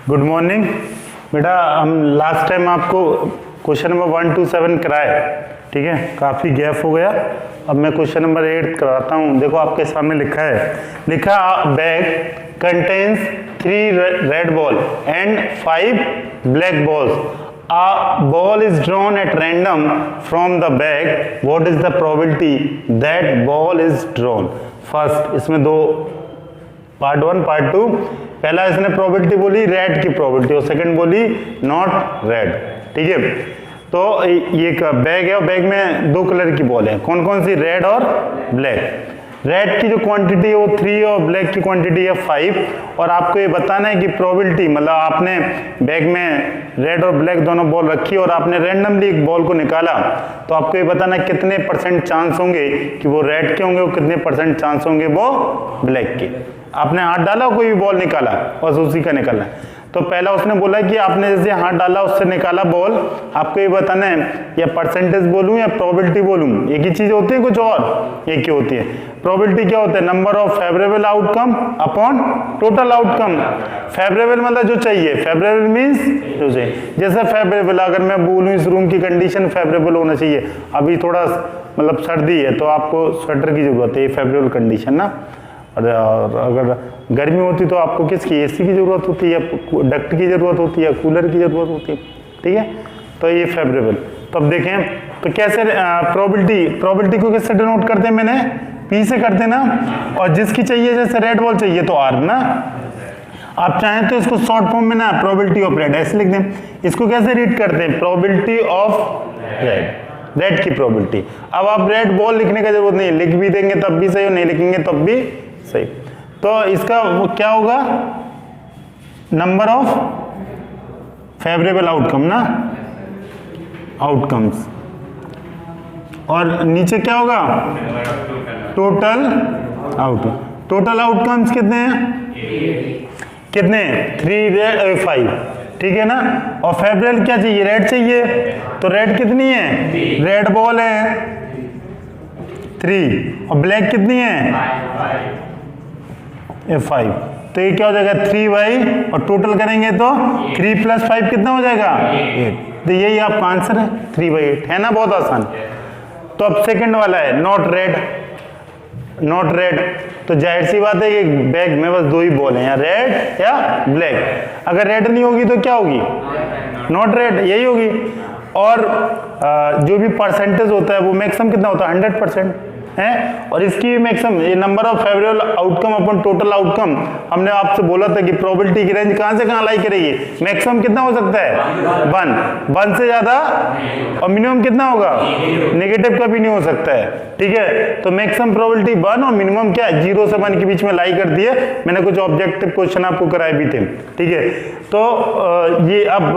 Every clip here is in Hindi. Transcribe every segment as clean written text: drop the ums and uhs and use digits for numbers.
गुड मॉर्निंग बेटा। हम लास्ट टाइम आपको क्वेश्चन नंबर 1 to 7 कराए, ठीक है। काफ़ी गैप हो गया। अब मैं क्वेश्चन नंबर 8 कराता हूँ। देखो आपके सामने लिखा bag contains 3 red ball and 5 black balls. A ball is drawn at random from the bag. What is the probability that ball is drawn? First, इसमें दो पार्ट 1 पार्ट 2। पहला इसने प्रोबेबिलिटी बोली रेड की प्रोबेबिलिटी और सेकंड बोली नॉट रेड, ठीक है। तो ये बैग है और बैग में 2 कलर की बॉल है। कौन कौन सी? रेड और ब्लैक। रेड की जो क्वांटिटी है वो 3 और ब्लैक की क्वांटिटी है 5। और आपको ये बताना है कि प्रोबेबिलिटी, मतलब आपने बैग में रेड और ब्लैक दोनों बॉल रखी और आपने रैंडमली एक बॉल को निकाला, तो आपको ये बताना है कितने % चांस होंगे कि वो रेड के होंगे और कितने % चांस होंगे वो ब्लैक के। आपने हाथ डाला, कोई भी बॉल निकाला, बस उसी का निकालना है। तो पहला उसने बोला कि आपने जैसे हाथ डाला उससे निकाला बॉल, आपको ये बताना है या परसेंटेज बोलूं या प्रोबेबिलिटी बोलूं, एक ही चीज होती है कुछ और एक ही होती है। प्रोबेबिलिटी क्या होता है? Number of favourable outcome upon total outcome. Favourable मतलब जो चाहिए, फेवरेबल मीन्स जो चाहिए। जैसे फेवरेबल अगर मैं बोलूं इस रूम की कंडीशन फेवरेबल होना चाहिए, अभी थोड़ा मतलब सर्दी है तो आपको स्वेटर की जरूरत है, ये फेवरेबल कंडीशन ना। और अगर गर्मी होती तो आपको किसकी? एसी की जरूरत होती है, या डक्ट की जरूरत होती है, कूलर की जरूरत होती है, ठीक है। तो ये फेवरेबल। तो अब देखें तो कैसे प्रोबेबिलिटी को कैसे डिनोट करते हैं? मैंने पी से करते ना। और जिसकी चाहिए, जैसे रेड बॉल चाहिए तो आर ना। आप चाहें तो इसको शॉर्ट फॉर्म में ना प्रोबेबिलिटी ऑफ रेड ऐसे लिख दें। इसको कैसे रीड करते हैं? प्रोबेबिलिटी ऑफ रेड की प्रोबेबिलिटी। अब आप रेड बॉल लिखने का जरूरत नहीं, लिख भी देंगे तब भी सही और नहीं लिखेंगे तब भी सही। तो इसका वो क्या होगा? नंबर ऑफ फेवरेबल आउटकम ना, आउटकम्स। और नीचे क्या होगा? Total outcome. टोटल आउटकम्स कितने हैं? कितने? 3 रेड 5, ठीक है ना। और फेवरेबल क्या चाहिए? रेड चाहिए। तो रेड कितनी है? रेड बॉल है 3 और ब्लैक कितनी है? 5। तो ये क्या हो जाएगा? 3 और टोटल करेंगे तो 3 + 5 कितना हो जाएगा? 8। तो यही आपका आंसर है 3/8, है ना। बहुत आसान। तो अब सेकंड वाला है नॉट रेड। नॉट रेड तो जाहिर सी बात है कि बैग में बस 2 ही बॉल हैं, या रेड या ब्लैक। अगर रेड नहीं होगी तो क्या होगी? नॉट रेड, यही होगी। और जो भी परसेंटेज होता है वो मैक्सिमम कितना होता है? 100% है। और इसकी मैक्सिमम, ये number of favourable outcome upon total outcome, हमने आपसे बोला था कि प्रोबेबिलिटी की रेंज कहां से कहां लाई करेगी? मैक्सिमम कितना हो सकता है? 1 से ज्यादा। और मिनिमम कितना होगा? नेगेटिव का भी नहीं हो सकता है, ठीक है। तो मैक्सिमम प्रोबेबिलिटी 1 और मिनिमम क्या? 0 से 1 के बीच में लाई कर दिए। मैंने कुछ ऑब्जेक्टिव क्वेश्चन आपको कराए भी थे, ठीक है। तो ये अब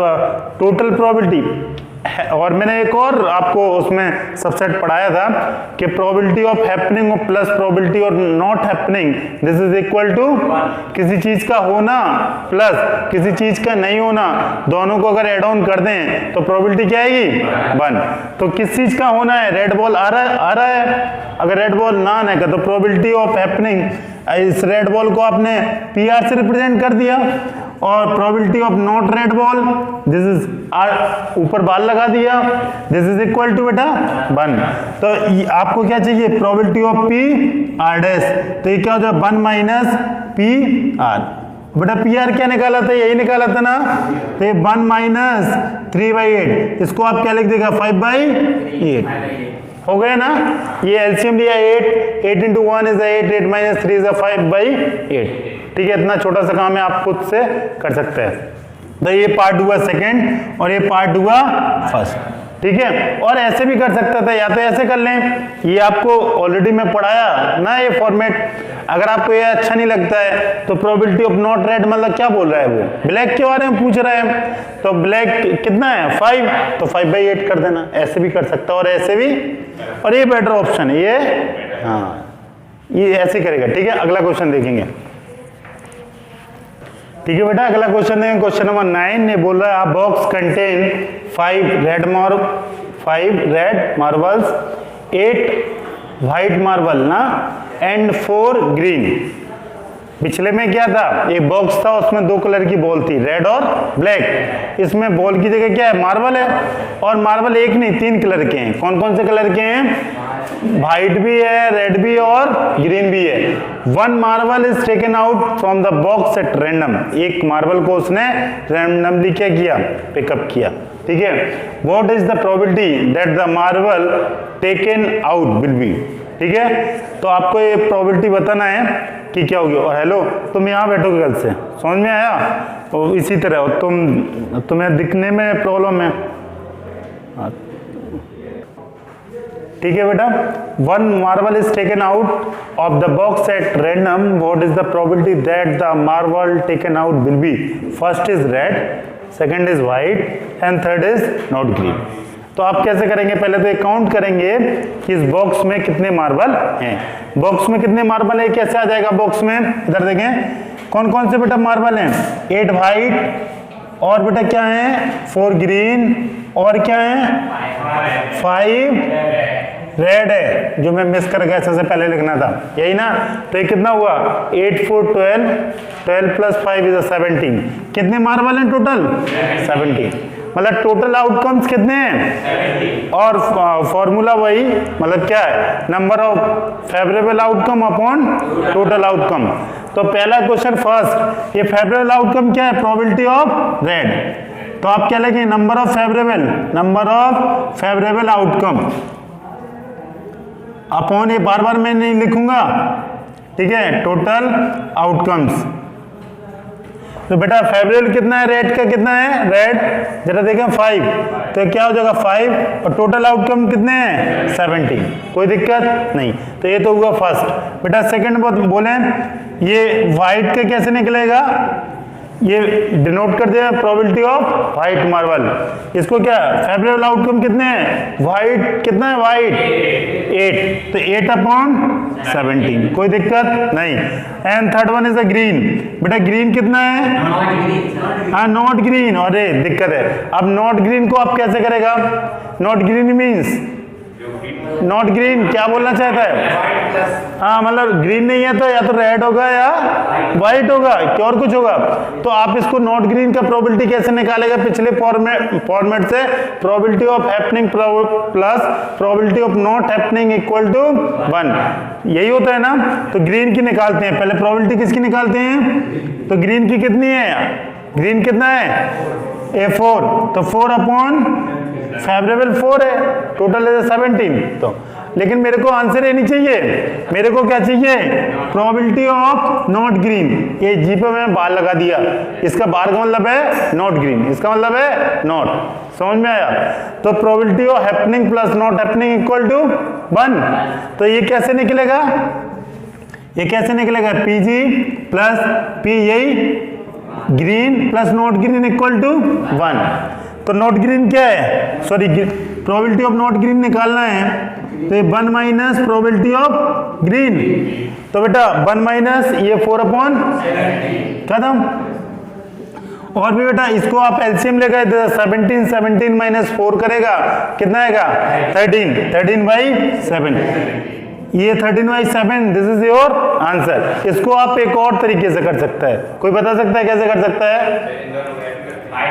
टोटल प्रोबेबिलिटी। और मैंने एक और आपको उसमें सबसेट पढ़ाया था कि probability of happening plus probability of not happening, this is equal to किसी चीज का होना प्लस किसी चीज का नहीं होना, दोनों को अगर एड ऑन कर दें तो प्रोबेबिलिटी क्या आएगी? 1। तो किस चीज का होना है? रेड बॉल आ रहा है। अगर रेड बॉल ना आने का तो प्रोबेबिलिटी ऑफ हैपनिंग, इस रेड बॉल को आपने PR से रिप्रेजेंट कर दिया। और probability of not red ball, this is ऊपर बाल लगा दिया, दिस इज इक्वल टू बेटा 1। तो आपको क्या चाहिए? Probability of PR'। तो ये क्या हो जाए? 1 - PR। बेटा PR क्या निकाला था? यही निकाला था ना। तो ये 1 - 3/8, इसको आप क्या लिख देगा? 5/8 हो गया ना। ये एलसीएम लिया 8 × 1 = 8, 8 - 3 = 5/8, ठीक है। इतना छोटा सा काम है, आप खुद से कर सकते हैं। तो ये पार्ट हुआ सेकंड और ये पार्ट हुआ फर्स्ट, ठीक है। और ऐसे भी कर सकता था, या तो ऐसे कर लें, ये आपको ऑलरेडी मैं पढ़ाया ना ये फॉर्मेट। अगर आपको ये अच्छा नहीं लगता है तो प्रोबेबिलिटी ऑफ नॉट रेड मतलब क्या बोल रहा है? वो ब्लैक के बारे में पूछ रहा है। तो ब्लैक कितना है? 5, तो 5/8 कर देना। ऐसे भी कर सकता है और ऐसे भी। और ये बेटर ऑप्शन है ये, हाँ ये ऐसे करेगा, ठीक है। अगला क्वेश्चन देखेंगे, ठीक है बेटा। अगला क्वेश्चन देखेंगे, क्वेश्चन नंबर 9। ये बोल रहा है अ box contain 5 red marbles, 8 white marble ना, एंड 4 ग्रीन। पिछले में क्या था, एक बॉक्स था उसमें 2 कलर की बॉल थी, रेड और ब्लैक। इसमें बॉल की जगह क्या है, मार्बल है। और मार्बल एक नहीं 3 कलर के हैं। कौन कौन से कलर के हैं, व्हाइट भी है, रेड भी और ग्रीन भी है। 1 marble is taken out from the box eight random, एक मार्बल को उसने रैंडमली क्या किया, पिकअप किया। ठीक है, what is the probability that the marble taken out will be. ठीक है, तो आपको ये प्रोबेबिलिटी बताना है कि क्या होगी। और हेलो, तुम यहाँ बैठोगे कल से, समझ में आया। और इसी तरह तुम्हें दिखने में प्रॉब्लम है। ठीक है बेटा, 1 marble is taken out of the box at random, what is the probability that the marble taken out will be. First is red, second is white and third is not green. तो आप कैसे करेंगे, पहले तो एक काउंट करेंगे कि इस बॉक्स में कितने मार्बल हैं। बॉक्स में कितने मार्बल है, कैसे आ जाएगा बॉक्स में, इधर देखें कौन कौन से बेटा मार्बल हैं, 8 व्हाइट और बेटा क्या है 4 ग्रीन और क्या है 5 रेड है, जो मैं मिस कर गया सबसे पहले लिखना था, यही ना। तो ये कितना हुआ 8 4 12, 12 प्लस 5 इज 17। कितने मार्बल हैं टोटल 17, मतलब टोटल आउटकम्स कितने हैं। और फॉर्मूला वही, मतलब क्या है, number of favourable outcome upon total outcome. तो पहला क्वेश्चन फर्स्ट, ये फेवरेबल आउटकम क्या है, प्रोबेबिलिटी ऑफ रेड। तो आप क्या लिखेंगे, number of favourable outcome upon, ये बार बार मैं नहीं लिखूंगा, ठीक है, टोटल आउटकम्स। तो बेटा फेवरेबल कितना है, रेड का कितना है, रेड जरा देखें 5, तो क्या हो जाएगा 5 और टोटल आउटकम कितने हैं 17, कोई दिक्कत नहीं। तो ये तो हुआ फर्स्ट। बेटा सेकंड बोले, ये व्हाइट का कैसे निकलेगा, ये डिनोट कर दिया प्रोबेबिलिटी ऑफ व्हाइट मार्बल। इसको क्या फेवरेबल आउटकम कितने हैं, व्हाइट कितना है, व्हाइट 8, तो 8 अपॉन 17, कोई दिक्कत नहीं। And third one is a green. बेटा ग्रीन कितना है, हाँ नॉट ग्रीन, अरे दिक्कत है। अब नॉट ग्रीन को आप कैसे करेगा, not green means, not green क्या बोलना चाहता है, हाँ मतलब ग्रीन नहीं है तो या तो रेड होगा या व्हाइट होगा, क्या और कुछ होगा। तो आप इसको नॉट ग्रीन का प्रोबेबिलिटी कैसे निकालेगा, पिछले फॉर्मेट से, probability of happening plus probability of not happening equal to 1, यही होता है ना। तो ग्रीन की निकालते हैं, पहले प्रोबेबिलिटी किसकी निकालते हैं, तो ग्रीन की कितनी है, ग्रीन कितना है A4, तो 4 अपॉन फेवरेबल 4 है, टोटल है 17। तो लेकिन मेरे को आंसर ये नहीं चाहिए, मेरे को क्या चाहिए, प्रोबेबिलिटी ऑफ नॉट ग्रीन। ये जी पे मैंने बार लगा दिया, इसका बार का मतलब है नॉट ग्रीन, इसका मतलब है नॉट, समझ में आया। तो probability of happening plus not happening equal to 1। तो ये कैसे निकलेगा, ये कैसे निकलेगा, PG प्लस P, यही green plus not green equal to 1। तो नॉट ग्रीन क्या है, sorry probability of not green निकालना है, तो ये 1 माइनस प्रोबेबिलिटी ऑफ ग्रीन। तो बेटा 1 माइनस ये 4 अपॉन खत्म। और भी बेटा इसको आप एलसीएम लेकर 17 माइनस 4 करेगा कितना आएगा 13 बाई 7, ये 13/7, दिस इज योर आंसर। इसको आप एक और तरीके से कर सकता है, कोई बता सकता है कैसे कर सकता है,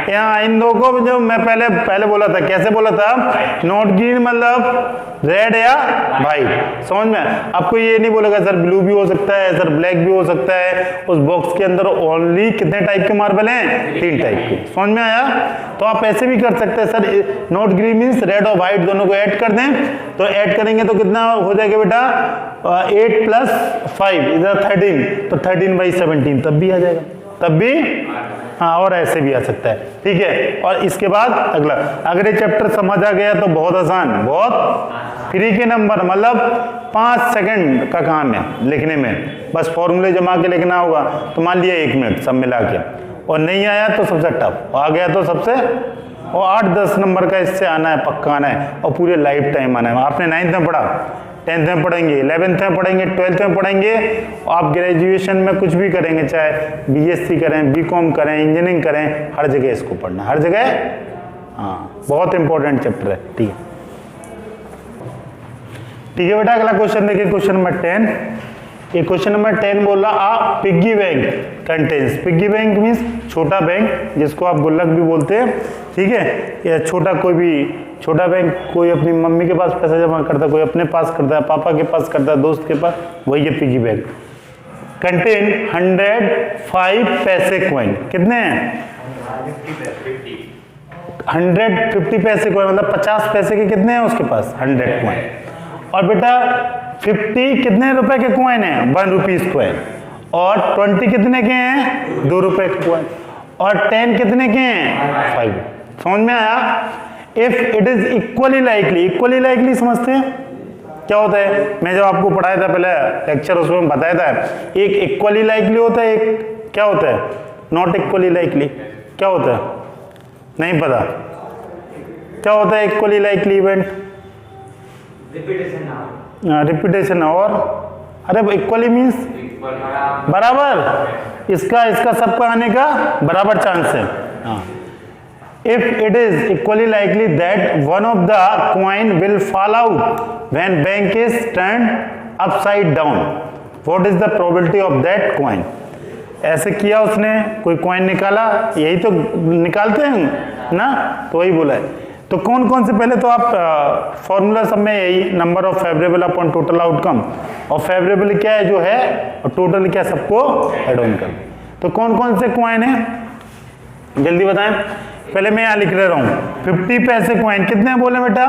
यहाँ इन दो को जो मैं पहले बोला था, कैसे बोला था, नॉट ग्रीन मतलब रेड या व्हाइट, समझ में। आपको ये नहीं बोलेगा सर ब्लू भी हो सकता है, सर ब्लैक भी हो सकता है, उस बॉक्स के अंदर ओनली कितने टाइप के मार्बल हैं, 3 टाइप के, समझ में आया। तो आप ऐसे भी कर सकते हैं, sir not green means red और व्हाइट दोनों को ऐड कर दें, तो ऐड करेंगे तो कितना हो जाएगा बेटा 8 प्लस 5 इधर 13, तो 13/17 तब भी आ जाएगा, तब भी, हाँ और ऐसे भी आ सकता है, ठीक है। और इसके बाद अगला, अगर ये चैप्टर समझ आ गया तो बहुत आसान, बहुत फ्री के नंबर, मतलब 5 सेकंड का काम है लिखने में, बस फॉर्मूले जमा के लिखना होगा। तो मान लिया 1 मिनट सब मिला के, और नहीं आया तो सबसे टफ, आ गया तो सबसे, और 8-10 नंबर का इससे आना है, पक्का आना है, और पूरे लाइफ टाइम आना है। आपने 9th में पढ़ा, 10th में पढ़ेंगे, 11th में पढ़ेंगे, 12th में पढ़ेंगे, आप ग्रेजुएशन में कुछ भी करेंगे, चाहे BSc करें, BCom करें, इंजीनियरिंग करें, हर जगह इसको पढ़ना, हर जगह, हाँ बहुत इंपॉर्टेंट चैप्टर है, ठीक है। ठीक है बेटा, अगला क्वेश्चन देखिए, क्वेश्चन नंबर 10। ये क्वेश्चन नंबर 10 बोल रहा a piggy bank contains, piggy bank means छोटा बैंक जिसको आप गुल्लक भी बोलते हैं, ठीक है, या छोटा कोई भी छोटा बैंक, कोई अपनी मम्मी के पास पैसा जमा करता है, कोई अपने पास करता है, पापा के पास करता है, दोस्त के पास, वही है पिग्गी बैंक। कंटेन 105 पैसे कॉइन, कितने हैं 150 पैसे कॉइन, मतलब 50 पैसे के कितने हैं उसके पास 100 कॉइन। और बेटा 50 कितने रुपए के कॉइन है 1 रुपीज कॉइन, और 20 कितने के हैं 2 रुपए के कॉइन, और 10 कितने के हैं 5। समझ में आया? If it is equally likely, equally likely समझते हैं क्या होता है? मैं जब आपको पढ़ाया था पहले लेक्चर उसमें बताया था, एक इक्वली लाइकली होता है, एक क्या होता है नॉट इक्वली लाइकली। क्या होता है? नहीं पता क्या होता है इक्वली लाइकली इवेंट? रिपीटेशन। और अरे इक्वली मीन्स बराबर, इसका सबका आने का बराबर चांस है। हाँ, if it is equally likely that one of the coin will fall out when bank is turned upside down, what is the probability of that coin? ऐसे किया उसने, कोई कॉइन निकाला, यही तो निकालते हैं ना, तो वही बोला है। तो कौन कौन से, पहले तो आप फॉर्मूला सब में यही number of favourable upon total outcome, और फेवरेबल क्या है जो है और टोटल क्या, सबको एड ऑन कर। तो कौन कौन से कॉइन है जल्दी बताएं। पहले मैं यहाँ लिख रहा हूँ 50 पैसे कॉइन, कितने बोले बेटा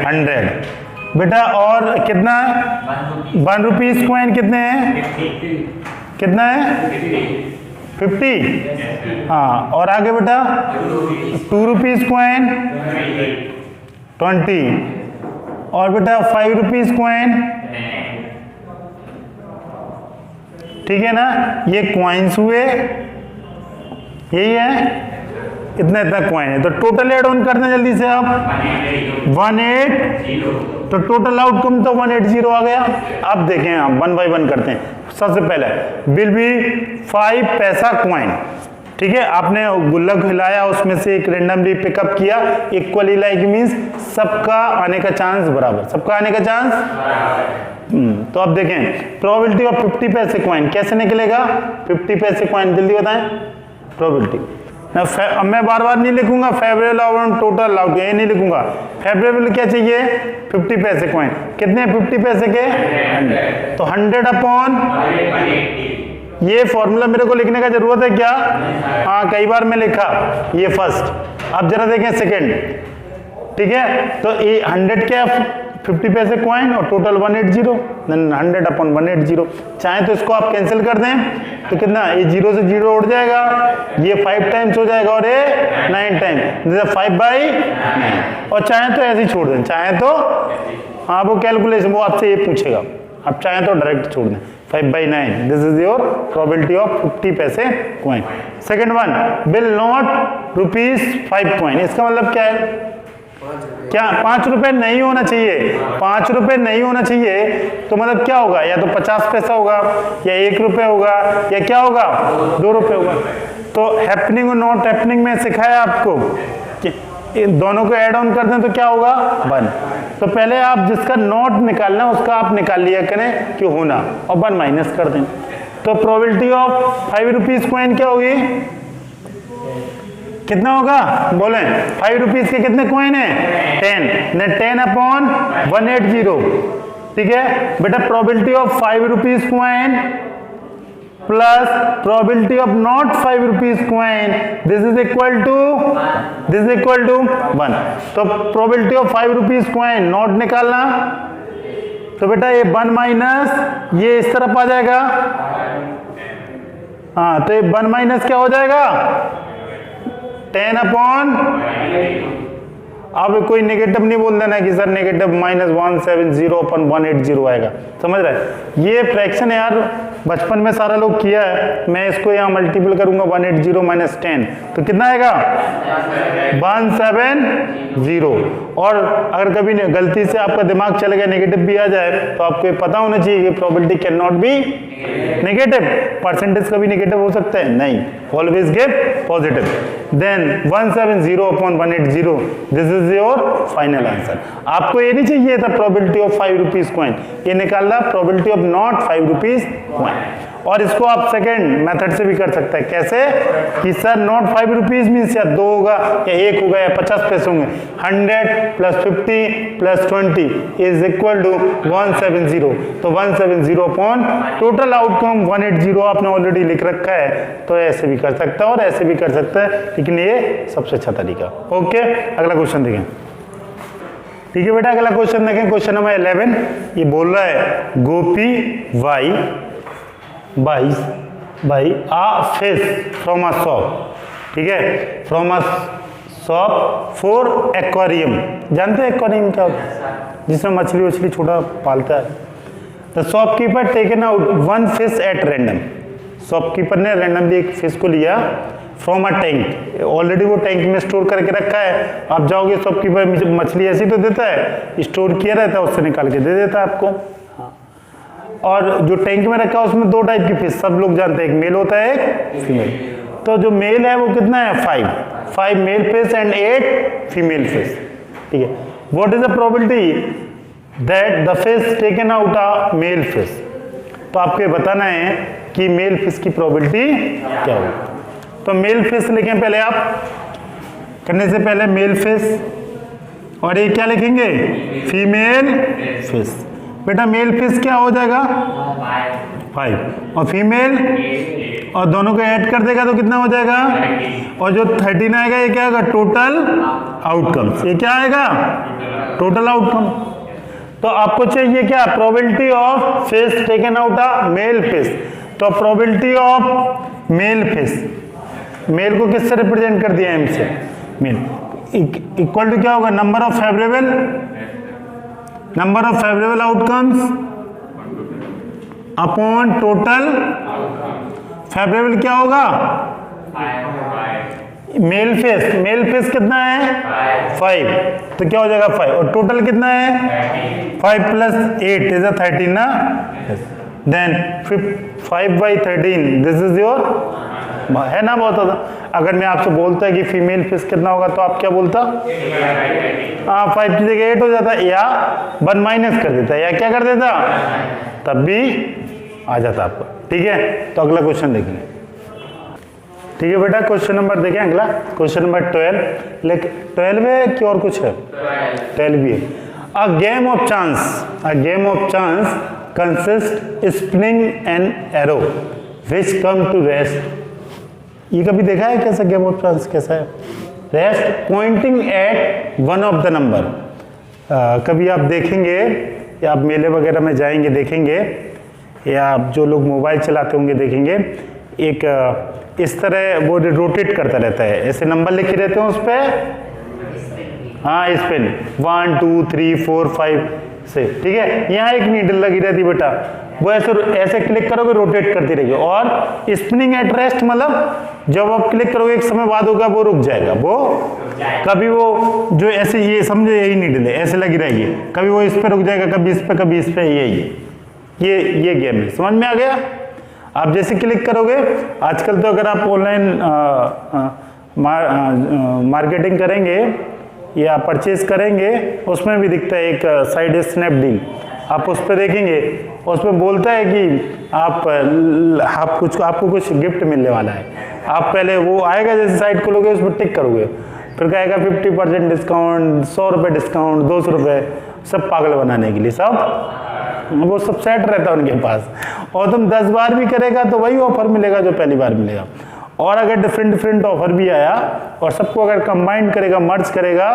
100 बेटा, और कितना है 1 रुपीज कॉइन कितने हैं, कितना है 50। हाँ, और आगे बेटा 2 रुपीज कॉइन 20, और बेटा 5 रुपीज कॉइन, ठीक है ना। ये कॉइन्स हुए, यही है, इतना इतना कॉइन है। तो टोटल एड ऑन करते हैं जल्दी से आप 180, तो टोटल आउटकम तो 180 आ गया। अब देखें हम 1 बाय 1 करते हैं। सबसे पहले विल बी 5 पैसा कॉइन, ठीक है, आपने गुल्लक हिलाया, उसमें से एक रेंडमली पिकअप किया, इक्वली लाइक मीन्स सबका आने का चांस बराबर, सबका आने का चांस। तो अब देखें प्रोबेबिलिटी ऑफ 50 पैसे कॉइन कैसे निकलेगा। 50 पैसे कॉइन जल्दी बताएं प्रोबेबिलिटी। अब मैं बार बार नहीं लिखूंगा फेवरेबल और टोटल आउट, ये नहीं लिखूंगा। फेवरेबल क्या चाहिए 50 पैसे कॉइन, कितने 50 पैसे के 100, तो 100 अपॉन, ये फॉर्मूला मेरे को लिखने का जरूरत है क्या? हाँ, कई बार मैं लिखा ये फर्स्ट। अब जरा देखें सेकंड, ठीक है, तो ये 100 क्या 50 पैसे कॉइन और टोटल 180, 100 अपॉन 180। चाहे तो इसको आप कैंसिल कर दें तो कितना, ये 0 से 0 उड़ जाएगा, ये 5 टाइम्स हो जाएगा और ये 9 टाइम्स, जैसे 5 बाई 9। और चाहे तो ऐसे ही छोड़ दें, चाहे तो हाँ वो कैलकुलेशन वो आपसे ये पूछेगा, आप चाहे तो डायरेक्ट छोड़ दें 5 by 9। This is your probability of 50 पैसे coin. Second one, will not ₹5 coin, इसका मतलब क्या है? क्या 5 रुपए नहीं होना चाहिए, 5 रुपए नहीं होना चाहिए, तो मतलब क्या होगा, या तो 50 पैसा होगा, या 1 रुपए होगा, या क्या होगा 2 रुपए होगा। तो हैपनिंग और नॉट हैपनिंग में सिखाया आपको कि इन दोनों को ऐड ऑन कर दें तो क्या होगा 1। तो पहले आप जिसका नॉट निकालना है उसका आप निकाल लिया करें कि होना, और 1 माइनस कर दें। तो प्रोबेबिलिटी ऑफ 5 रुपीज कॉइन क्या होगी, कितना होगा बोलें? 5 रुपीज के कितने कॉइन है 10, 10 अपॉन 180, ठीक है बेटा। Probability of 5 rupees coin plus probability of not 5 rupees coin, this is equal to 1। तो probability of 5 rupees coin not निकालना, तो बेटा ये 1 माइनस ये इस तरफ आ जाएगा, हाँ, तो ये 1 माइनस क्या हो जाएगा 10 अपॉन, अब कोई नेगेटिव नहीं बोल देना कि सर नेगेटिव -170 अपॉन 180 आएगा, समझ रहे? ये फ्रैक्शन यार बचपन में सारा लोग किया है। मैं इसको यहाँ मल्टीपल करूंगा 180 माइनस 10, तो कितना आएगा 170। और अगर कभी गलती से आपका दिमाग चल गया नेगेटिव भी आ जाए तो आपको ये पता होना चाहिए कि probability can not be negative, percentage कभी नेगेटिव हो सकता है नहीं, always give positive. Then 170 upon 180, this is your final answer. आपको ये नहीं चाहिए था प्रोबेबिलिटी ऑफ 5 रुपीज कॉइन, ये निकालना probability of not 5 rupees coin. और इसको आप सेकंड मेथड से भी कर सकते हैं। कैसे कि सर नॉट 5 रुपीज मीन्स या 2 होगा या 1 होगा या 50 पैसे होंगे। 100 plus 50 plus 20 is equal to 170। तो 170 अपॉन टोटल आउटकम 180 आपने ऑलरेडी लिख रखा है, तो ऐसे भी कर सकता है और ऐसे भी कर सकता है, लेकिन ये सबसे अच्छा तरीका। ओके, अगला क्वेश्चन देखें। ठीक है बेटा, अगला क्वेश्चन देखें, क्वेश्चन नंबर 11। ये बोल रहा है Gopi why buys a fish from a shop, ठीक है, from a shop for aquarium. जानते हैं एक्वेरियम क्या होता है? जिसमें मछली वछली छोटा पालता है। The shopkeeper taken out 1 fish at random. Shopkeeper ने रैंडमली एक फिश को लिया फ्रॉम अ टैंक। ऑलरेडी वो टैंक में स्टोर करके रखा है। आप जाओगे शॉपकीपर, मछली ऐसी तो देता है, स्टोर किया रहता है, उससे निकाल के दे देता है आपको। और जो टैंक में रखा है उसमें 2 टाइप की फिश सब लोग जानते हैं, एक मेल होता है एक फीमेल। तो जो मेल है वो कितना है 5 male fish and 8 female fish, ठीक है। What is the probability that the fish taken out a male fish? तो आपको बताना है कि मेल फिश की प्रोबेबिलिटी क्या होगी। तो मेल फिश लिखें पहले, आप करने से पहले मेल फिश, और ये क्या लिखेंगे फीमेल फिश। बेटा मेल फिश क्या हो जाएगा 5 और फीमेल, और दोनों को ऐड कर देगा तो कितना हो जाएगा, और जो 13 आएगा ये क्या होगा टोटल आउटकम्स। ये क्या आएगा टोटल आउटकम। तो आपको चाहिए क्या probability of fish taken out a male fish. तो probability of male fish, male को किससे रिप्रेजेंट कर दिया एम से, मेल इक्वल टू क्या होगा number of favourable outcomes upon total favourable क्या होगा मेल फिश कितना है 5, तो क्या हो जाएगा 5, और टोटल कितना है 5 प्लस 8 इज 13 ना। देन 5/13 दिस इज योर, है ना बहुत ज्यादा। अगर मैं आपसे बोलता है कि फीमेल फिश कितना होगा तो आप क्या बोलता, 5 की जगह 8 हो जाता, या 1 माइनस कर देता, या क्या कर देता, तब भी आ जाता आपको। ठीक है, तो अगला क्वेश्चन देखेंगे। ठीक है बेटा, क्वेश्चन नंबर देखें अगला, क्वेश्चन नंबर 12। लेकिन 12 है कि और कुछ है, 12 भी है। A game of chance consist spinning an arrow which come to rest. ये कभी देखा है कैसा गेम ऑफ चांस कैसा है? Rest pointing at one of the number. कभी आप देखेंगे या आप मेले वगैरह में जाएंगे देखेंगे, या आप जो लोग मोबाइल चलाते होंगे देखेंगे, एक इस तरह वो रोटेट करता रहता है, ऐसे नंबर लिखे रहते हैं उस पर। हाँ, इस पे 1 2 3 4 5 से, ठीक है। यहाँ एक नीडल लगी रहती बेटा, वो ऐसे क्लिक करोगे रोटेट करती रहेगी। और स्पिनिंग एट रेस्ट मतलब जब आप क्लिक करोगे एक समय बाद होगा वो रुक जाएगा, वो कभी वो जो ऐसे, ये समझो यही नीडल है ऐसे लगी रहेगी, कभी वो इस पे रुक जाएगा, कभी इस पे कभी इस पे, ये गेम है। समझ में आ गया? आप जैसे क्लिक करोगे, आजकल तो अगर आप ऑनलाइन मार्केटिंग करेंगे या परचेज करेंगे, उसमें भी दिखता है एक साइड है स्नैपडील, आप उस पर देखेंगे, उसमें बोलता है कि आपको कुछ गिफ्ट मिलने वाला है। आप पहले वो आएगा, जैसे साइट खोलोगे उस पर टिक करोगे, फिर कहेगा 50% डिस्काउंट, 100 रुपये डिस्काउंट, 200 रुपये, सब पागल बनाने के लिए, वो सब सेट रहता है उनके पास। और तुम 10 बार भी करेगा तो वही ऑफर मिलेगा जो पहली बार मिलेगा। और अगर डिफरेंट ऑफर भी आया और सबको अगर कंबाइन करेगा, मर्ज करेगा,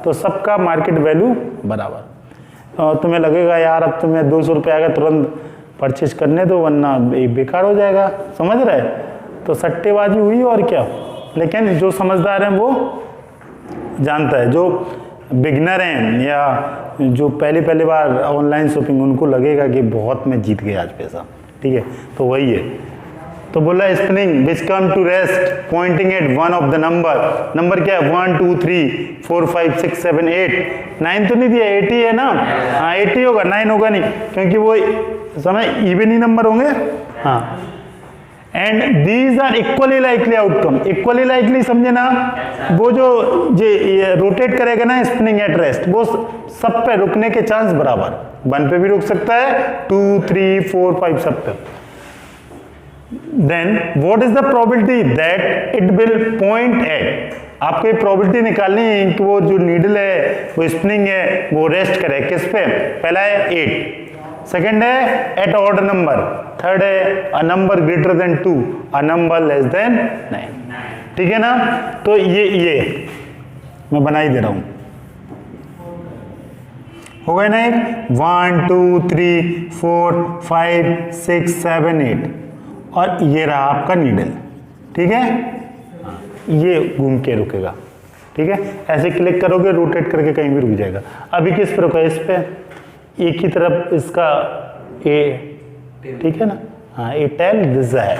तो सबका मार्केट वैल्यू बराबर। और तुम्हें लगेगा यार अब तुम्हें 200 रुपये आएगा तुरंत परचेज करने दो वरना बेकार हो जाएगा, समझ रहे? तो सट्टेबाजी हुई और क्या। लेकिन जो समझदार हैं वो जानता है, जो बिगनर हैं या जो पहली बार ऑनलाइन शॉपिंग, उनको लगेगा कि बहुत मैं जीत गया आज पैसा। ठीक है, तो वही है। तो बोला spinning which come to rest pointing at one of the number क्या है 1 2 3 4 5 6 7 8 9 तो नहीं दिया, 80 है ना। हाँ 80 होगा, 9 होगा नहीं, क्योंकि वो समय इवन ही नंबर होंगे। हाँ and these are equally likely outcome. Equally likely समझे ना, वो जो ये रोटेट करेगा ना स्पिनिंग एट रेस्ट, वो सब पे रुकने के चांस बराबर, 1 पे भी रुक सकता है, 2 3 4 5 सब पे। Then what is the probability that it will point at, आपको ये प्रोबेबिलिटी निकालनी है कि वो जो नीडल है, वो स्पिनिंग है, वो रेस्ट करे किस पे। पहला है 8, सेकंड है एट ऑड नंबर, थर्ड है a number greater than 2, a number less than 9। ठीक है ना, तो ये मैं बना ही दे रहा हूं, हो गए ना। 1 2 3 4 5 6 7 8 और ये रहा आपका नीडल। ठीक है, ये घूम के रुकेगा। ठीक है, ऐसे क्लिक करोगे, रोटेट करके कहीं भी रुक जाएगा। अभी किस पर रुका, इस पे, एक ही तरफ इसका ए, ठीक है ना, हाँ ए टेल दिस है।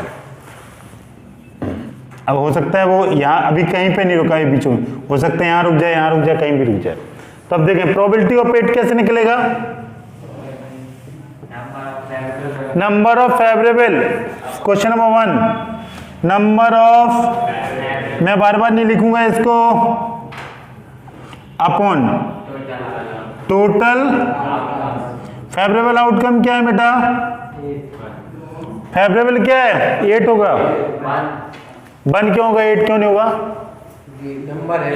अब हो सकता है वो यहाँ अभी कहीं पे नहीं रुका है, बीच में हो सकता है यहाँ रुक जाए, यहाँ रुक जाए, कहीं भी रुक जाए। तो अब देखें प्रोबेबिलिटी ऑफ 8 कैसे निकलेगा, number of favourable, question number 1, number of, मैं बार बार नहीं लिखूंगा इसको, अपॉन टोटल फेवरेबल आउटकम। क्या है बेटा, फेवरेबल क्या है, 8 होगा। 1 क्यों होगा, 8 क्यों नहीं होगा, नंबर है।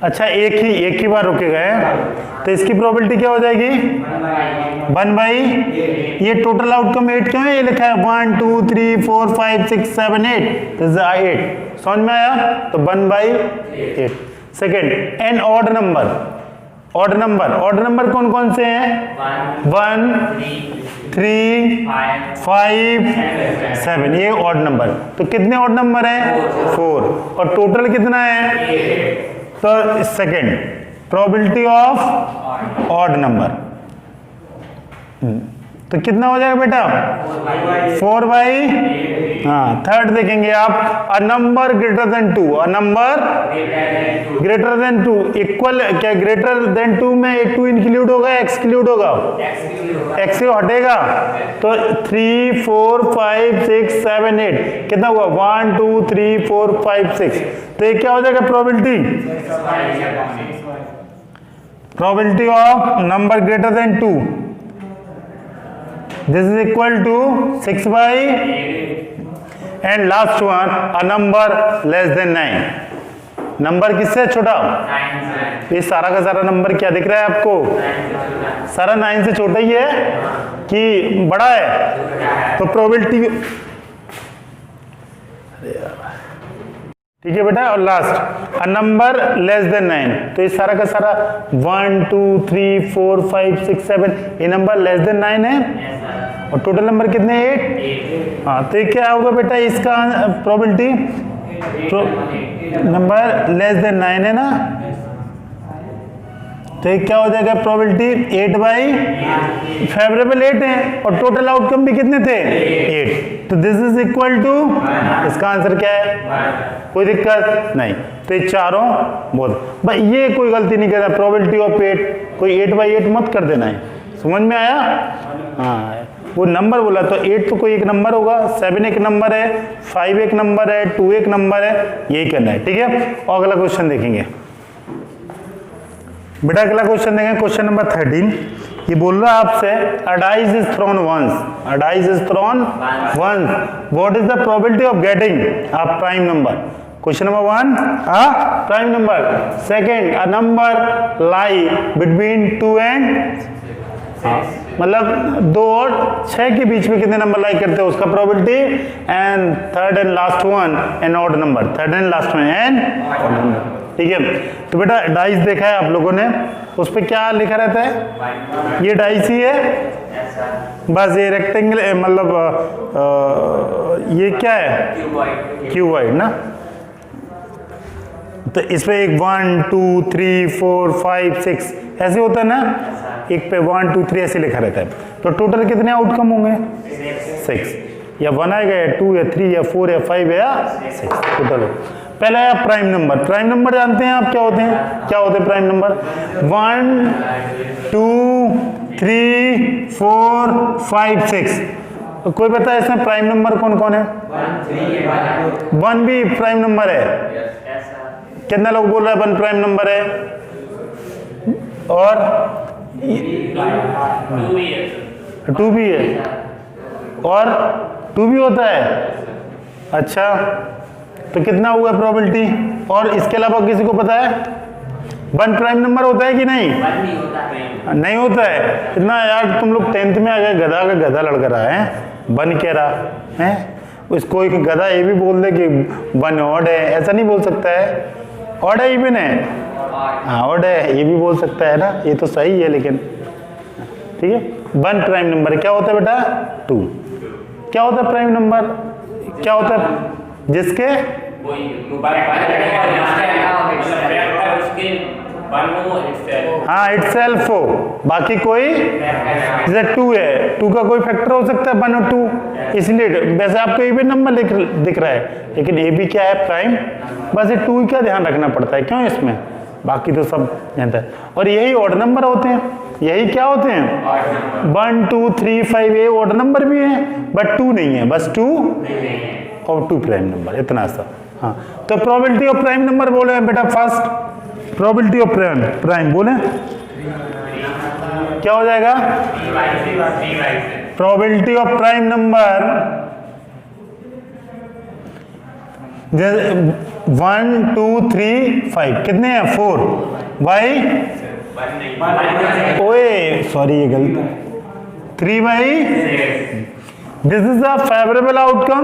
अच्छा एक ही बार रुकेगा है, तो इसकी प्रोबेबिलिटी क्या हो जाएगी, 1 बाई, ये टोटल आउटकम 8 क्यों है, ये लिखा है 1 2 3 4 5 6 7 8, दिस इज 8, समझ में आया, तो 1 by 8। Second, an odd number, odd number कौन कौन से हैं, 1 3 5 7, ये ऑड नंबर। तो कितने ऑड नंबर हैं, 4, और टोटल कितना है, तो second probability of odd number, तो कितना हो जाएगा बेटा, 4 बाई, हाँ। थर्ड देखेंगे आप, a number greater than 2, a number greater than 2 equal, क्या ग्रेटर देन 2 में 2 इंक्लूड होगा, एक्सक्लूड होगा, एक्स से हटेगा, तो 3 4 5 6 7 8 कितना हुआ, 1 2 3 4 5 6, तो ये क्या हो जाएगा probability of number greater than 2, this is equal to 6 by, and last one a number less than 9, number किससे छोटा, ये सारा का सारा नंबर क्या दिख रहा है आपको, सारा 9 से छोटा ही है कि बड़ा है, तो प्रोबेबिलिटी, ठीक है बेटा। और last a number less than 9, तो ये सारा का सारा 1 2 3 4 5 6 7, ये नंबर लेस देन 9 है, और टोटल नंबर कितने हैं, 8। हाँ, तो ये क्या होगा बेटा, इसका प्रोबेबिलिटी, नंबर लेस देन 9 है ना, तो ये क्या हो जाएगा प्रोबेबिलिटी 8 बाई, फेवरेबल 8 है, और टोटल आउटकम भी कितने थे, 8, तो दिस इज इक्वल टू, इसका आंसर क्या है, कोई दिक्कत नहीं। तो ये चारों बोल भाई, ये कोई गलती नहीं कर रहा, प्रोबेबिलिटी ऑफ 8, कोई 8 बाई 8 मत कर देना है, समझ में आया, हाँ। वो नंबर बोला तो 8 तो कोई एक नंबर होगा, 7 एक नंबर है, 5 एक नंबर है, 2 एक नंबर है, यही करना है, ठीक है। और अगला क्वेश्चन देखेंगे बेटा, अगला क्वेश्चन देखेंगे, क्वेश्चन नंबर 13। ये बोल रहा है आपसे, a dice is thrown once, a dice is thrown once, what is the probability of getting a prime number. Question number 1, a prime number. Second, a number lie between 2 and, मतलब 2 और 6 के बीच में कितने नंबर लाई करते हैं, उसका probability. And third and last one an odd number, third and last one an odd number, ठीक है। तो बेटा डाइस देखा है आप लोगों ने, उस पर क्या लिखा रहता है, ये डाइस ही है, बस ये रेक्टेंगल, मतलब ये क्या है, क्यूबॉइड ना, तो इस पे एक 1 2 3 4 5 6 ऐसे होता है ना, एक पे 1 2 3 ऐसे लिखा रहता है, तो टोटल कितने आउटकम होंगे, 6, या 1 आएगा, या 2 या 3 या 4 या 5 या 6 टोटल। पहला है प्राइम नंबर। प्राइम नंबर जानते हैं आप क्या होते हैं, क्या होते हैं प्राइम नंबर, 1 2 3 4 5 6, तो कोई पता है इसमें प्राइम नंबर कौन कौन है? 1 भी प्राइम नंबर है। कितना लोग बोल रहे हैं 1 प्राइम नंबर है? और 2 भी है, और 2 भी होता है। अच्छा, तो कितना हुआ प्रोबेबिलिटी? और इसके अलावा किसी को पता है 1 प्राइम नंबर होता है कि नहीं? नहीं होता है। इतना यार तुम लोग 10th में आ गए, गधा का गधा लड़का रहा है, 1 कह रहा है। उसको एक गधा ये भी बोल दे कि 1 ऑड है, ऐसा नहीं बोल सकता है। ऑड है, इवन है, हाँ ऑड है, ये भी बोल सकता है ना, ये तो सही है। लेकिन ठीक है, 1 प्राइम नंबर क्या होता है बेटा? 2। क्या होता है प्राइम नंबर? क्या होता है जिसके हाँ इटसेल्फ हो, बाकी कोई, जैसे 2 है, 2 का कोई फैक्टर हो सकता है 1 और 2, इसलिए वैसे आपको इवन नंबर दिख रहा है, लेकिन ये भी क्या है? प्राइम। बस ये 2 का ध्यान रखना पड़ता है, क्यों? इसमें बाकी तो सब जानता है। और यही ऑड नंबर होते हैं, यही क्या होते हैं? 1 2 3 5 ये ऑड नंबर भी है, बट 2 नहीं है, बस 2 और 2 प्राइम नंबर, इतना सा। हाँ, तो प्रोबेबिलिटी ऑफ प्राइम नंबर बोले बेटा फर्स्ट, प्रोबेबिलिटी ऑफ प्राइम बोले क्या हो जाएगा? प्रोबेबिलिटी ऑफ प्राइम नंबर 1 2 3 5 कितने हैं? 4 बाई, ओए सॉरी ये गलत, 3 by. This is the favourable outcome,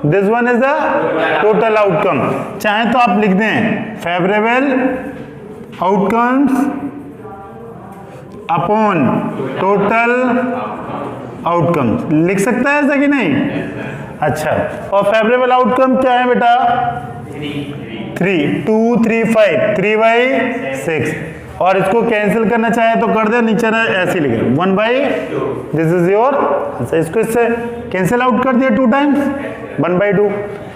this one is the total outcome. चाहे तो आप लिख दें favourable outcomes upon total outcomes, लिख सकता है ऐसा कि नहीं? अच्छा, और फेवरेबल आउटकम क्या है बेटा? 3 2 3 5 3 बाई 6। और इसको कैंसिल करना चाहे तो कर दे, नीचे ना ऐसे लिखे 1 बाई, दिस इज योर। अच्छा, इसको इससे कैंसिल आउट कर दिया 2 times, 1 by 2।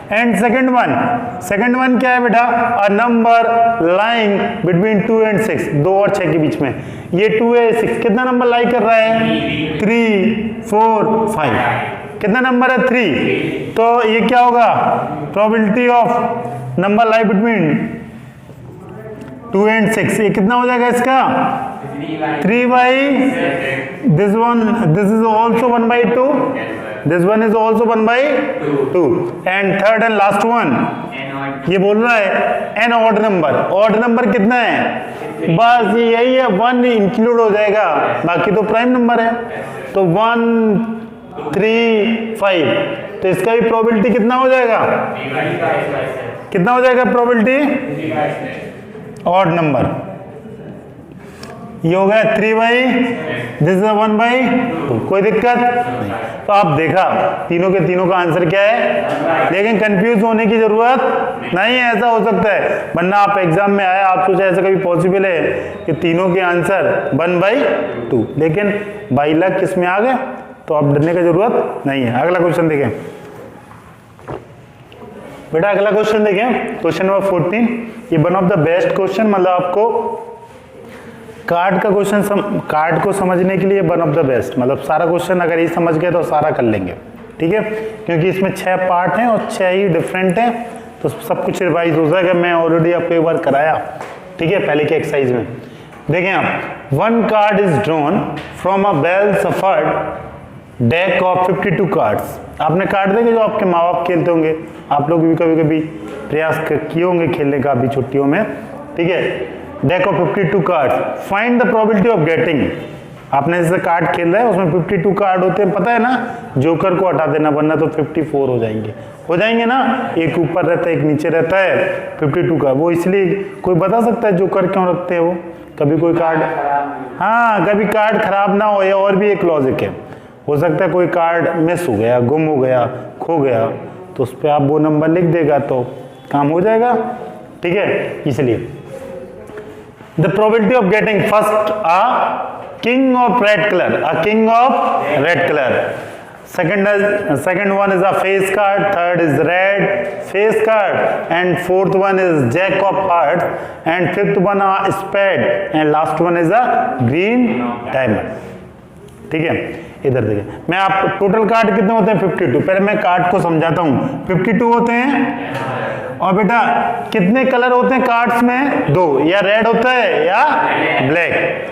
And second one क्या है बेटा? A number lying between 2 and 6, 2 और 6 के बीच में। ये 2 है, 6 कितना नंबर लाई कर रहा है? 3 4 5। कितना नंबर है? 3। तो ये क्या होगा? Probability of number lie between 2 and 6, ये कितना हो जाएगा इसका? 3 by, this is also 1 by 2, this one is also 1 by 2। And third and last one ये बोल रहा है an odd number. Odd number कितना है? बस यही है, 1 इंक्लूड हो जाएगा, बाकी तो प्राइम नंबर है। तो 1 3 5, तो इसका भी प्रोबेबिलिटी कितना हो जाएगा? कितना हो जाएगा प्रोबेबिलिटी? Odd number. ये हो गया 3 बाई, दिस इज 1 बाई 2, कोई दिक्कत नहीं। तो आप देखा तीनों के तीनों का आंसर क्या है, लेकिन कंफ्यूज होने की जरूरत नहीं है। ऐसा हो सकता है वरना आप एग्जाम में आए, आप सोचे ऐसा कभी पॉसिबल है कि तीनों के आंसर 1 बाई 2, लेकिन बाई लक किस में आ गए, तो आप डरने की जरूरत नहीं है। अगला क्वेश्चन देखें बेटा, अगला क्वेश्चन देखें, क्वेश्चन नंबर 14। ये one of the best question, मतलब आपको कार्ड का क्वेश्चन कार्ड को समझने के लिए वन ऑफ द बेस्ट, मतलब सारा क्वेश्चन अगर ये समझ गए तो सारा कर लेंगे, ठीक है। क्योंकि इसमें 6 पार्ट हैं और 6 ही डिफरेंट हैं, तो सब कुछ रिवाइज हो जाएगा। मैं ऑलरेडी आपको एक बार कराया, ठीक है, पहले के एक्सरसाइज में। देखें आप, 1 card is drawn from a well suffered deck of 52 cards. आपने कार्ड देखे जो आपके माँ बाप खेलते होंगे, आप लोग भी कभी कभी प्रयास किए होंगे खेलने का अभी छुट्टियों में, ठीक है। Deck of 52 cards, find the probability of getting. आपने जैसे कार्ड खेल रहे हैं उसमें 52 कार्ड होते हैं, पता है ना, जोकर को हटा देना वरना तो 54 हो जाएंगे ना, एक ऊपर रहता है एक नीचे रहता है 52 का। वो इसलिए कोई बता सकता है जोकर क्यों रखते हैं वो? कभी कोई कार्ड, हाँ कभी कार्ड खराब ना हो, या और भी एक लॉजिक है, हो सकता है कोई कार्ड मिस हो गया, गुम हो गया, खो गया, तो उस पर आप वो नंबर लिख देगा तो काम हो जाएगा, ठीक है। इसलिए the probability of getting first a king of red colour, a king of red colour. Second one is a face card, third is red face card, and fourth one is jack of hearts, and fifth one a spade, and last one is a green diamond, ठीक है। इधर देखिए, मैं आप टोटल कार्ड कितने होते हैं 52। पहले मैं कार्ड को समझाता हूँ। 52 होते हैं। और बेटा कितने कलर होते हैं कार्ड्स में? 2, या रेड होता है या ब्लैक।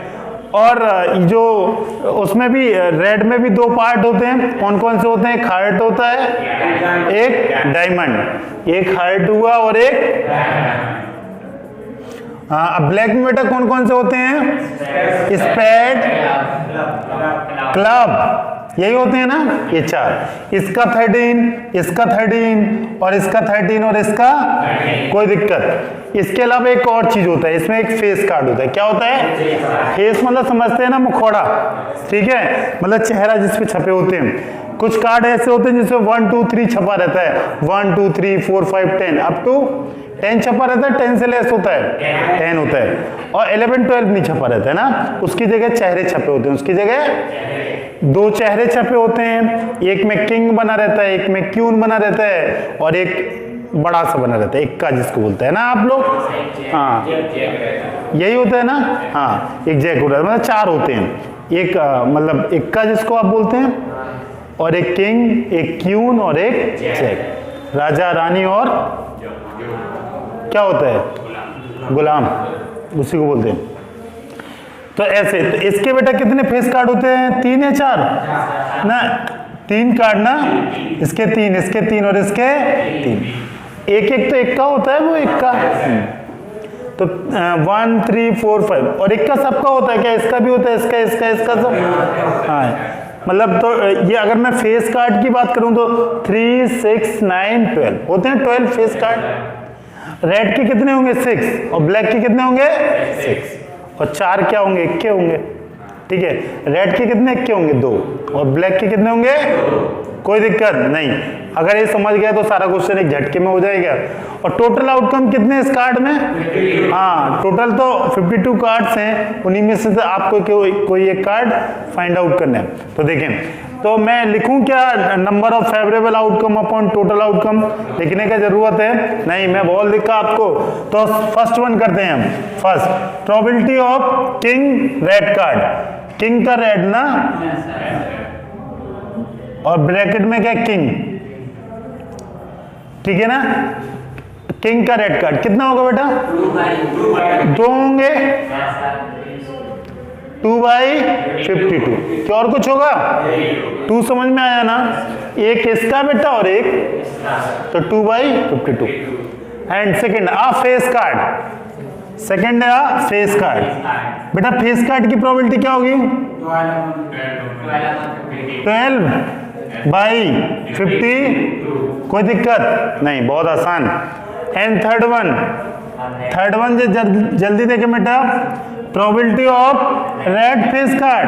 और जो उसमें भी रेड में भी 2 पार्ट होते हैं। कौन कौन से होते हैं? एक हार्ट होता है, एक डायमंड। एक हार्ट हुआ और एक अब ब्लैक में बेटा कौन कौन से होते हैं? स्पेड, क्लब, यही होते हैं ना, ये 4। इसका 13, इसका 13 और इसका 13 और इसका कोई दिक्कत। इसके अलावा एक और चीज होता है, इसमें एक फेस कार्ड होता है। क्या होता है? फेस मतलब समझते हैं ना, मुखौड़ा, ठीक है, मतलब चेहरा जिसपे छपे होते हैं। कुछ कार्ड ऐसे होते हैं जिसमें 1 2 3 छपा रहता है, 1 2 3 4 5 10 अप टू 10 छपा रहता है। 10 से लेस होता है 10 होता है। और 11 12 नहीं छपा रहता है ना, उसकी जगह चेहरे छपे होते हैं। उसकी जगह 2 चेहरे छपे होते हैं। एक में किंग बना रहता है, एक में क्यून बना रहता है, और एक बड़ा सा बना रहता है, इक्का जिसको बोलते हैं ना आप लोग। हाँ यही होता है ना। हाँ एक जैक होता है, मतलब 4 होते हैं। एक मतलब इक्का जिसको आप बोलते हैं, और एक किंग, एक क्यून और एक जैक। राजा रानी और क्या होता है? गुलाम, उसी को बोलते हैं। तो ऐसे, तो इसके बेटा कितने फेस कार्ड होते हैं? 3 या 4 ना? 3 कार्ड ना, इसके 3, इसके 3 और इसके 3। एक एक तो इक्का होता है, वो इक्का। तो 1 3 4 5 और इक्का सबका होता है क्या? इसका भी होता है, इसका इसका इसका सब। हाँ मतलब तो ये अगर मैं फेस कार्ड की बात करूं तो 3 6 9 12 होते हैं। 12 फेस कार्ड। रेड के कितने होंगे? 6। और ब्लैक के कितने होंगे? 6। और 4 क्या होंगे? इक्के होंगे, ठीक है। रेड के कितने इक्के होंगे? 2। और ब्लैक के कितने होंगे? कोई दिक्कत नहीं। अगर ये समझ गया तो सारा क्वेश्चन एक झटके में हो जाएगा। और टोटल आउटकम कितने इस कार्ड में? हाँ टोटल तो 52 कार्ड्स हैं, उन्हीं में से आपको कोई एक कार्ड फाइंड आउट करना है। तो देखें, तो मैं लिखूं क्या? Number of favourable outcome upon total outcome लिखने का जरूरत है? नहीं, मैं बहुत लिखा आपको। तो फर्स्ट वन करते हैं हम। First, probability of king red card. King का रेड ना, और ब्रैकेट में क्या? किंग, ठीक है ना। किंग का रेड कार्ड कितना होगा बेटा? 2 होंगे। 2/52। क्या और कुछ होगा? 2 समझ में आया ना? एक इसका बेटा और एक, तो 2/52। And second a face card. Second है आ फेस कार्ड। बेटा फेस कार्ड की प्रोबेबिलिटी क्या होगी? 12/50। कोई दिक्कत नहीं, बहुत आसान। एंड थर्ड वन जल्दी देखें बेटा, probability of red face card.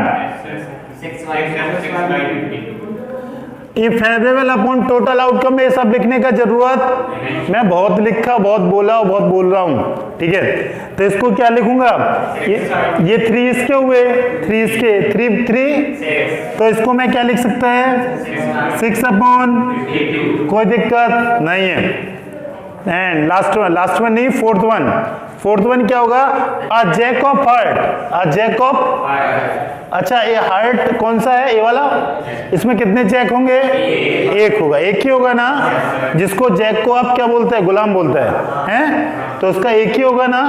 ये फेवरेबल अपॉन टोटल आउटकम, ये सब लिखने का जरूरत, मैं बहुत लिखा, बहुत बोला और बहुत बोल रहा हूं, ठीक है। तो इसको क्या लिखूंगा? ये 3 इसके हुए, 3 इसके, 3 तो इसको मैं क्या लिख सकता है? 6 अपॉन, कोई दिक्कत नहीं है। एंड लास्ट वन नहीं, फोर्थ वन क्या होगा? A jack of heart. A jack of, अच्छा ये हार्ट कौन सा है? ये वाला। इसमें कितने जैक होंगे? एक होगा, एक ही होगा ना। जिसको जैक को आप क्या बोलते हैं? गुलाम बोलते हैं, तो उसका एक ही होगा ना।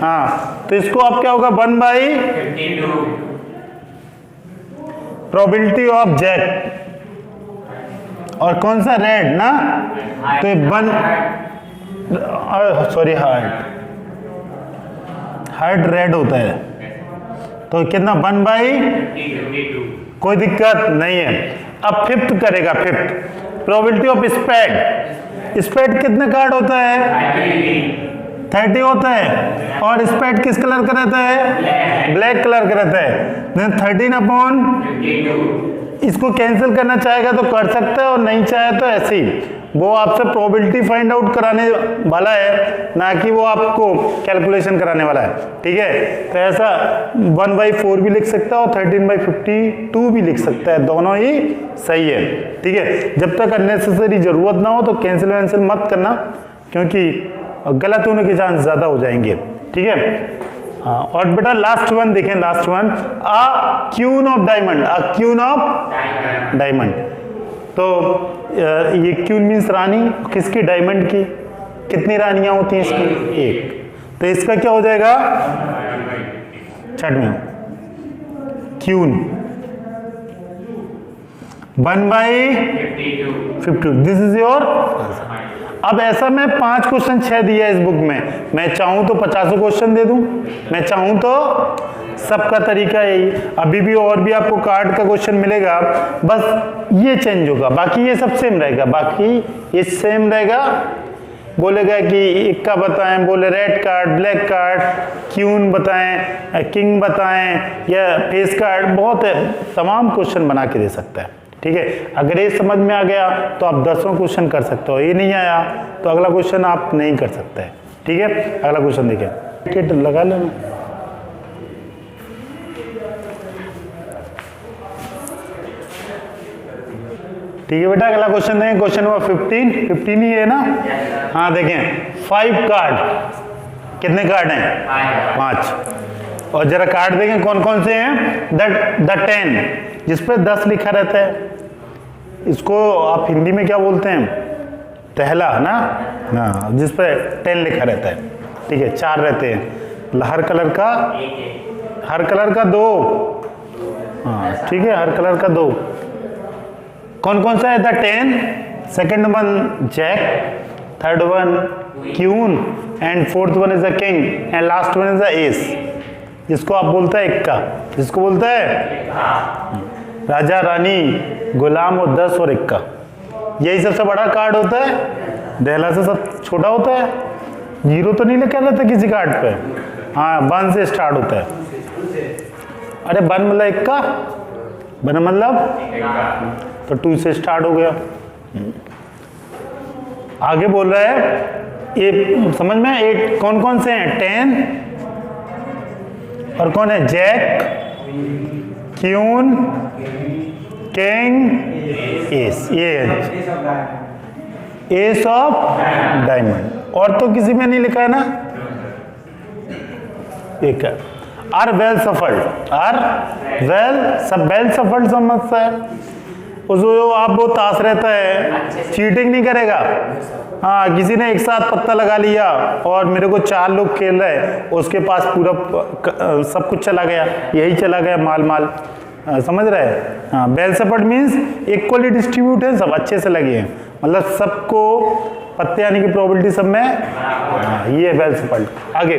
हाँ तो इसको आप क्या होगा? 1/52 प्रोबेबिलिटी ऑफ जैक। और कौन सा? रेड ना, तो 1, सॉरी हार्ट रेड होता है, तो कितना? 1/52। कोई दिक्कत नहीं है। अब फिफ्थ करेगा। Fifth, probability of spade. Spade कितने कार्ड होता है? 30 होता है। और स्पेड किस कलर का रहता है? ब्लैक कलर का रहता है। 13 अपॉन, इसको कैंसिल करना चाहेगा तो कर सकता है, और नहीं चाहे तो ऐसे ही। वो आपसे प्रोबेबिलिटी फाइंड आउट कराने वाला है, ना कि वो आपको कैलकुलेशन कराने वाला है, ठीक है। तो ऐसा 1/4 भी लिख सकता है और 13/52 भी लिख सकता है, दोनों ही सही है, ठीक है। जब तक अननेसेसरी जरूरत ना हो तो कैंसिल वैंसिल मत करना, क्योंकि गलत होने के चांस ज्यादा हो जाएंगे, ठीक है। हाँ, और बेटा लास्ट वन देखें, last one, a queen of diamond, a queen of diamond. तो ये क्यून मीन्स रानी, किसकी? डायमंड की। कितनी रानियां होती हैं इसकी? एक। तो इसका क्या हो जाएगा? छठ में क्यून 1/52, दिस इज योर। अब ऐसा मैं 5 क्वेश्चन 6 दिया इस बुक में, मैं चाहूं तो 50 क्वेश्चन दे दूं, मैं चाहूं तो सबका तरीका यही। अभी भी और भी आपको कार्ड का क्वेश्चन मिलेगा, बस ये चेंज होगा, बाकी ये सब सेम रहेगा, बाकी ये सेम रहेगा। बोलेगा कि इक्का बताएं, बोले red card, black card, queen बताएं, किंग बताएं, या फेस कार्ड, बहुत है, तमाम क्वेश्चन बना के दे सकता है। ठीक है, अगर ये समझ में आ गया तो आप 10 क्वेश्चन कर सकते हो, ये नहीं आया तो अगला क्वेश्चन आप नहीं कर सकते। ठीक है, अगला क्वेश्चन देखिए, टिकट लगा लेना। ठीक है बेटा, अगला क्वेश्चन देखें, क्वेश्चन नंबर 15 ही है ना? हाँ देखें, 5 कार्ड, कितने कार्ड हैं? 5। और जरा कार्ड देखें कौन कौन से हैं। द 10 जिसपे 10 लिखा रहता है, इसको आप हिंदी में क्या बोलते हैं? तहला ना? हाँ, जिसपे 10 लिखा रहता है। ठीक है, 4 रहते हैं, हर कलर का 2। हाँ ठीक है, हर कलर का 2। कौन कौन सा है? The 10, second one jack, third one queen, and fourth one is the king, and last one is the ace, जिसको आप बोलते हैं इक्का, जिसको बोलते हैं राजा रानी गुलाम और 10 और इक्का। यही सबसे बड़ा कार्ड होता है, दहला से सब छोटा होता है। 0 तो नहीं लिखा रहता किसी कार्ड पे। हाँ, 1 से स्टार्ट होता है। अरे 1 मतलब इक्का, 1 मतलब तो 2 से स्टार्ट हो गया। आगे बोल रहा है, ये समझ में 8 कौन कौन से हैं? 10 और कौन है? Jack, queen, king, ace. ये है एस ऑफ डायमंड। और तो किसी में नहीं लिखा है ना? एक है are well shuffled, are well सब वेल सफल्ड समझता है उसको। आप वो ताश रहता है, चीटिंग नहीं करेगा। हाँ, किसी ने एक साथ पत्ता लगा लिया और मेरे को 4 लोग खेल रहे हैं, उसके पास पूरा सब कुछ चला गया, यही चला गया माल। समझ रहे हैं? हाँ, well shuffled means equally distribute है, सब अच्छे से लगे हैं, मतलब सबको पत्ते आने की प्रोबेबिलिटी सब में। हाँ, ये वेल सफल्ड। आगे,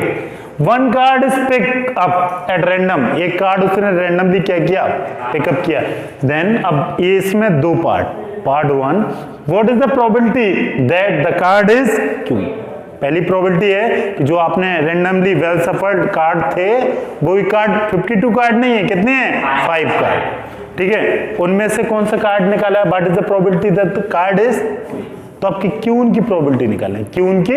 1 card is pick up at random, एक कार्ड उसने रैंडमली क्या किया? पिकअप किया। देन अब इसमें 2 part 1, what is the probability that the card is queen. पहली प्रोबेबिलिटी है कि जो आपने रैंडमली वेल सफल्ड कार्ड थे, वही कार्ड 52 कार्ड नहीं है, कितने हैं? 5 कार्ड। ठीक है, उनमें से कौन सा कार्ड निकाला है? What is the probability that the card is, तो आपकी क्यून की प्रोबेबिलिटी निकालें, क्यून की।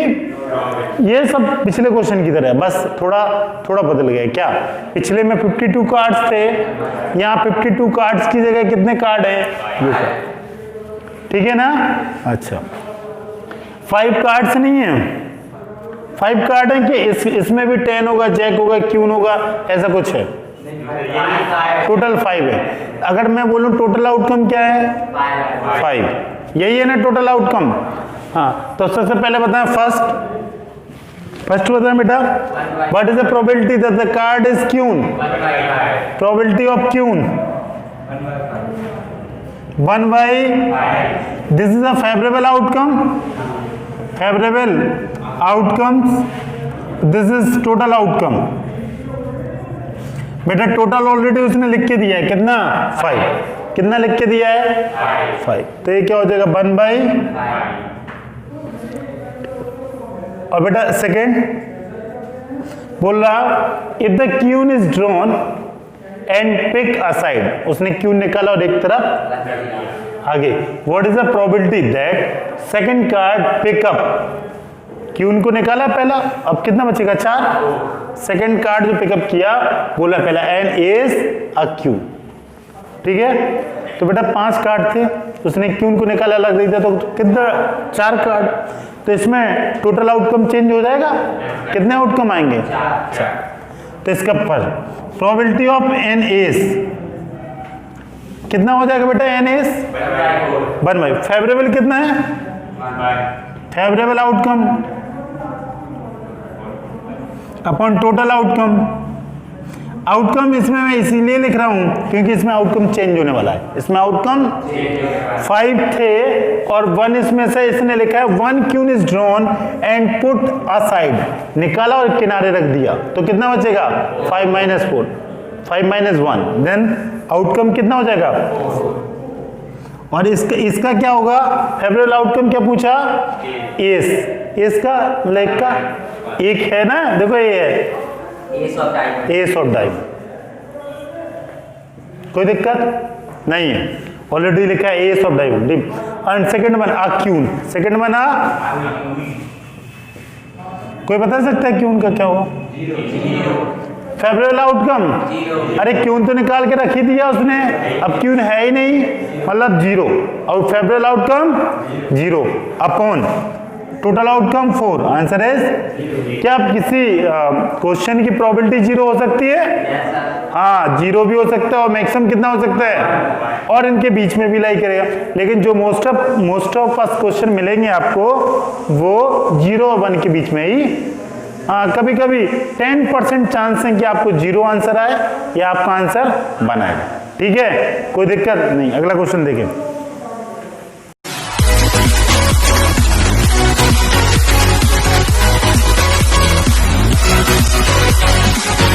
ये सब पिछले क्वेश्चन की तरह है, बस थोड़ा बदल गया। क्या? पिछले में 52 कार्ड्स थे, यहाँ 52 कार्ड्स की जगह कितने कार्ड हैं? ठीक है ना? अच्छा, 5 कार्ड्स नहीं है, 5 कार्ड है कि इसमें भी 10 होगा, जैक होगा, क्यून होगा, ऐसा कुछ है? टोटल 5 है। अगर मैं बोलूं टोटल आउटकम क्या है? 5, यही है ना टोटल आउटकम। हाँ, तो सबसे पहले बताएं फर्स्ट बताएं बेटा, what is the probability that the card is queen? Probability of queen 1/, this is a favourable outcomes, this is total outcome. बेटा टोटल ऑलरेडी उसने लिख के दिया है, कितना? 5। कितना लिख के दिया है? 5। तो ये क्या हो जाएगा? 1/, और बेटा सेकेंड बोल रहा, if the queen is drawn and pick aside, उसने क्यून निकाला और एक तरफ आगे, what is the probability that second card pickup, queen को निकाला पहला, अब कितना बचेगा? 4। सेकेंड कार्ड जो पिकअप किया बोला पहला एन इज अ क्यून। ठीक है, तो बेटा 5 कार्ड थे, उसने क्यून को निकाला अलग दिया, तो कितना? 4 कार्ड। तो इसमें टोटल आउटकम चेंज हो जाएगा, कितने आउटकम आएंगे? 4। तो इसका first probability of an ace कितना हो जाएगा बेटा? N S 1/4। फेवरेबल कितना है? Favourable outcome upon total outcome. Outcome इसमें मैं इसीलिए लिख रहा हूं क्योंकि इसमें आउटकम चेंज होने वाला है। इसमें आउटकम 5 थे और 1 इसमें से इसने लिखा है 1 queen is drawn and put aside, निकाला और किनारे रख दिया, तो कितना बचेगा? 5 - 4, 5 - 1, देन आउटकम कितना हो जाएगा? और इसका क्या होगा? फेवरेबल आउटकम क्या पूछा? एस। एस का लाइक का एक है ना, देखो ये है एस ऑफ डाइम, कोई दिक्कत नहीं है, ऑलरेडी लिखा है ace of diamond. And second one queen, second one कोई बता सकता है क्यून का क्या होगा? फेवरेबल आउटकम, अरे क्यून तो निकाल के रख ही दिया उसने, अब क्यून है ही नहीं, मतलब 0, और favourable outcome 0 upon total outcome 4। Answer है क्या? किसी क्वेश्चन की प्रोबेबिलिटी 0 हो सकती है? हाँ, 0 भी हो सकता है और मैक्सिमम कितना हो सकता है? और इनके बीच में भी लाई करेगा, लेकिन जो मोस्ट ऑफ फर्स्ट क्वेश्चन मिलेंगे आपको वो 0 और 1 के बीच में ही। हाँ, कभी कभी 10% चांस है कि आपको 0 आंसर आए या आपका आंसर 1 आएगा। ठीक है, कोई दिक्कत नहीं। अगला क्वेश्चन देखें।